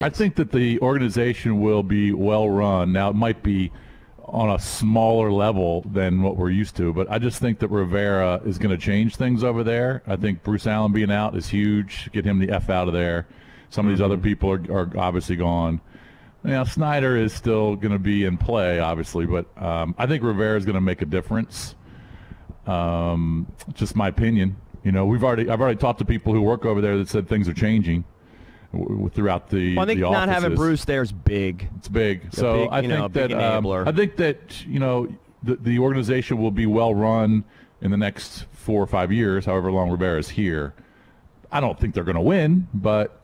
I think that the organization will be well run. Now, it might be on a smaller level than what we're used to, but I just think that Rivera is going to change things over there. I think Bruce Allen being out is huge. Get him the F out of there. Some of these other people are obviously gone. Now, Snyder is still going to be in play, obviously, but I think Rivera is going to make a difference. Just my opinion. You know, I've already talked to people who work over there that said things are changing throughout the I think the not offices. having Bruce there is big. It's big. So I think that you know the organization will be well run in the next 4 or 5 years, however long Rivera is here. I don't think they're going to win, but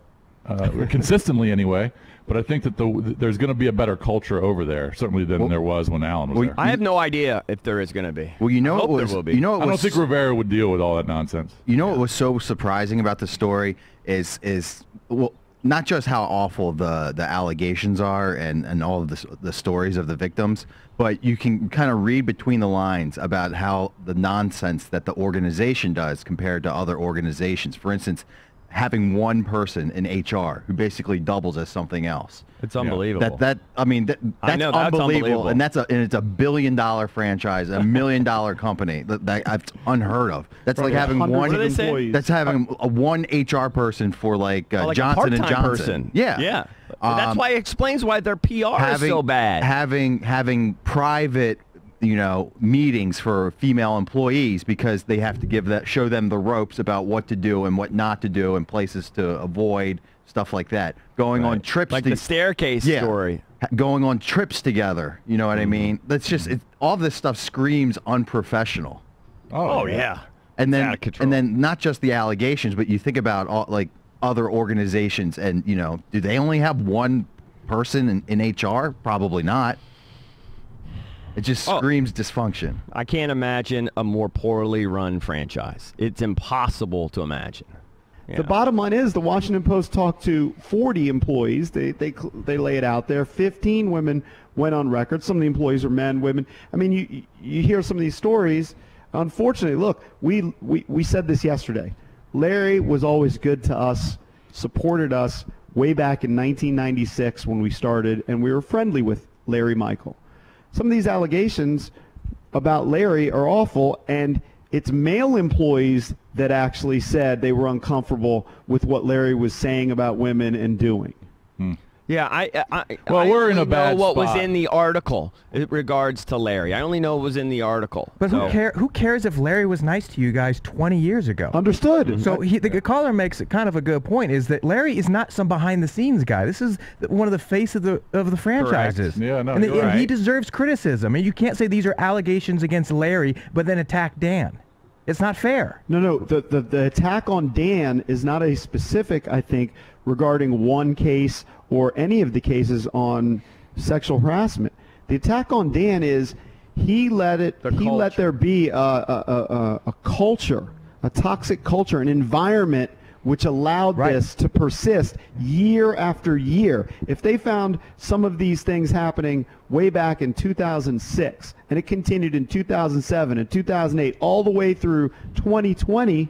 consistently anyway. But I think that there's going to be a better culture over there, certainly than there was when Allen was there. I have no idea if there is going to be. Well, you know, I hope there will be. You know, I don't think Rivera would deal with all that nonsense. You know what was so surprising about the story is well, not just how awful the allegations are and all of the stories of the victims, but you can kind of read between the lines about how the nonsense that the organization does compared to other organizations. For instance, having one person in HR who basically doubles as something else. It's unbelievable. That's unbelievable. And it's a $1 billion franchise, $1 million company. That's unheard of. That's like having one. That's having one HR person for like Johnson and Johnson. Person. Yeah, yeah. That's why it explains why their PR is so bad. Having private, you know, meetings for female employees because they have to show them the ropes about what to do and what not to do and places to avoid, stuff like that. Going on trips, like the staircase story. Going on trips together. You know what I mean? That's just all this stuff screams unprofessional. Oh yeah. And then not just the allegations, but you think about like other organizations, and you know, do they only have one person in HR? Probably not. It just screams dysfunction. I can't imagine a more poorly run franchise. It's impossible to imagine. The bottom line is the Washington Post talked to 40 employees. They lay it out there. 15 women went on record. Some of the employees are men, women. I mean, you hear some of these stories. Unfortunately, look, we said this yesterday. Larry was always good to us, supported us way back in 1996 when we started, and we were friendly with Larry Michael. Some of these allegations about Larry are awful, and it's male employees that actually said they were uncomfortable with what Larry was saying about women and doing. Yeah, we're in a bad know what spot. was in the article in regards to Larry. I only know what was in the article. But who cares if Larry was nice to you guys 20 years ago? Understood. So the caller makes kind of a good point, is that Larry is not some behind-the-scenes guy. This is one of the face of the franchises. Correct. Yeah, no, and he deserves criticism. I mean, you can't say these are allegations against Larry, but then attack Dan. It's not fair. No. The attack on Dan is not a specific, I think, regarding one case or any of the cases on sexual harassment. The attack on Dan is he let there be a culture, a toxic culture, an environment which allowed this to persist year after year. If they found some of these things happening way back in 2006, and it continued in 2007 and 2008, all the way through 2020,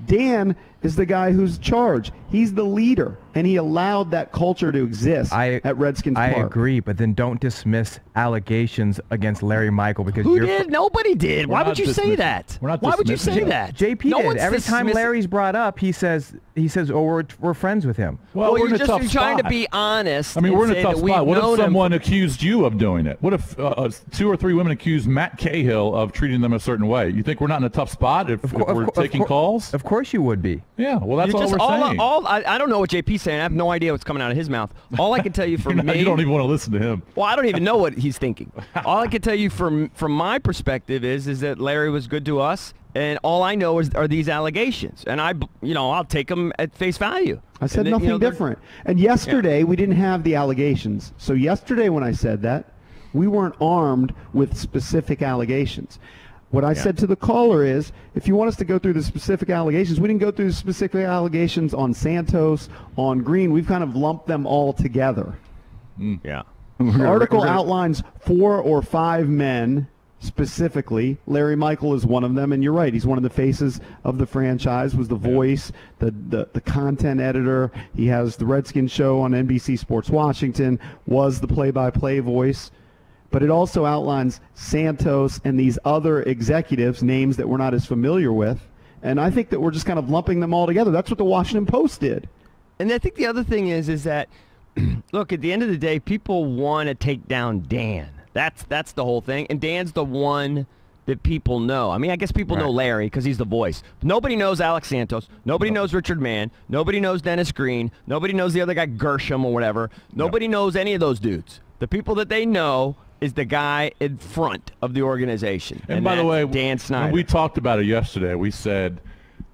Dan is the guy who's in charge. He's the leader, and he allowed that culture to exist at Redskins Park. I agree, but then don't dismiss allegations against Larry Michael because who did? Nobody did. Why would you say that? Why would you say that? JP did. Every time Larry's brought up, he says, "Oh, we're friends with him." Well, you're just trying to be honest. I mean, we're in a tough spot. What if someone accused you of doing it? What if 2 or 3 women accused Matt Cahill of treating them a certain way? You think we're not in a tough spot if we're taking calls? Of course you would be. Yeah, well, that's all we're saying. I don't know what JP's saying. I have no idea what's coming out of his mouth. All I can tell you from me... You don't even want to listen to him. Well, I don't even know what he's thinking. All I can tell you from my perspective is that Larry was good to us, and all I know are these allegations. And I'll take them at face value. I said nothing different. And yesterday, we didn't have the allegations. So yesterday when I said that, we weren't armed with specific allegations. What I said to the caller is, if you want us to go through the specific allegations, we didn't go through the specific allegations on Santos, on Green. We've kind of lumped them all together. Yeah. The article outlines 4 or 5 men specifically. Larry Michael is one of them, and you're right. He's one of the faces of the franchise, was the voice, the content editor. He has the Redskins show on NBC Sports Washington, was the play-by-play voice. But it also outlines Santos and these other executives, names that we're not as familiar with. And I think that we're just kind of lumping them all together. That's what the Washington Post did. And I think the other thing is that, look, at the end of the day, people want to take down Dan. That's the whole thing. And Dan's the one that people know. I mean, I guess people know Larry because he's the voice. Nobody knows Alex Santos. Nobody knows Richard Mann. Nobody knows Dennis Green. Nobody knows the other guy, Gershom or whatever. Nobody knows any of those dudes. The people that they know is the guy in front of the organization. And by the way, Dan Snyder. When we talked about it yesterday, we said,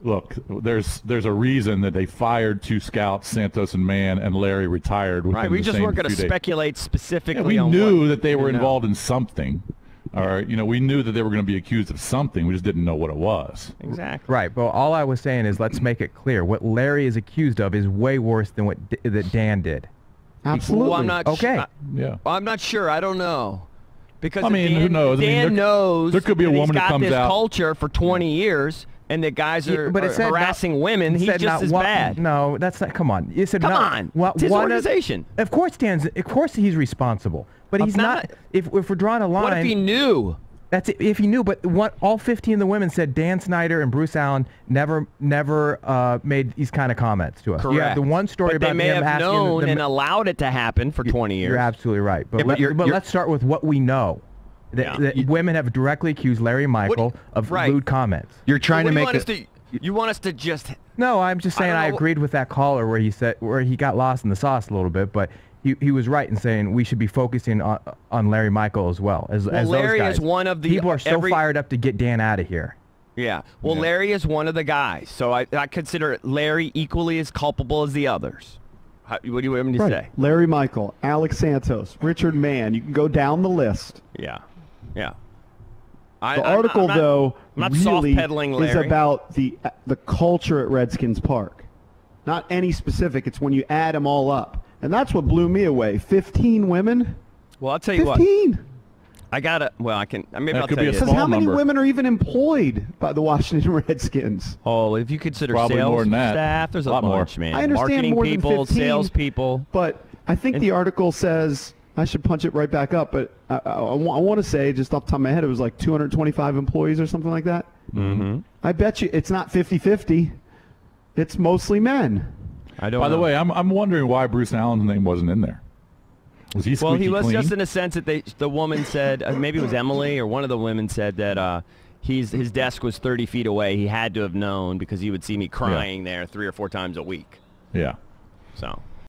look, there's a reason that they fired 2 scouts, Santos and Mann, and Larry retired within right, we the just same weren't going to few days. speculate specifically We on knew what that they were we know. involved in something. All right, we knew that they were going to be accused of something. We just didn't know what it was. Exactly. Right, but all I was saying is let's make it clear. What Larry is accused of is way worse than what that Dan did. Absolutely. Well, I'm not Okay. Yeah. I'm not sure. I don't know. Because I mean, who knows? I mean, Dan knows there could be a that woman he's that got comes this out. culture for 20 years, and the guys are, But it said harassing women. it He's said just not as one- bad. No, that's not. Come on. You said Come not, on. Well, It's his one organization. Of course, Of course, he's responsible. But he's I'm not. not- If we're drawing a line, What if he knew? that's it, if he knew. But all 15 of the women said Dan Snyder and Bruce Allen never made these kind of comments to us. Correct. You have the one story but about they may him have asking known the, and allowed it to happen for 20 years. You're absolutely right. But, Yeah, but you're- let's start with what we know. That women have directly accused Larry Michael of lewd comments. You're trying What to do you make want it. us to? You want us to just? No, I'm just saying don't I know agreed with that caller where he got lost in the sauce a little bit, but he was right in saying we should be focusing on Larry Michael as well as those Larry guys. is one of the people are so fired up to get Dan out of here. Yeah. Well, Larry is one of the guys, so I consider Larry equally as culpable as the others. What do you want me to Right. say? Larry Michael, Alex Santos, Richard Mann. You can go down the list. Yeah. Yeah. The article, though, I'm not really soft-pedaling is Larry. about the culture at Redskins Park. Not any specific. It's when you add them all up. And that's what blew me away. 15 women? Well, I'll tell you what. 15? I gotta. Well, I can. Maybe That I'll could tell be you. a this. Because how many number. women are even employed by the Washington Redskins? Oh, if you consider Probably sales more than that. staff, there's a Lot more. bunch, man. I understand Marketing more than people, 15, sales people. But I think the article says, I should punch it right back up, but I want to say, just off the top of my head, it was like 225 employees or something like that. Mm-hmm. I bet you it's not 50-50. It's mostly men. I don't. By the know. way, I'm wondering why Bruce Allen's name wasn't in there. Was he Well, he squeaky was clean? just in a sense that the woman said, maybe it was Emily or one of the women said that his desk was 30 feet away. He had to have known because he would see me crying there 3 or 4 times a week. Yeah. So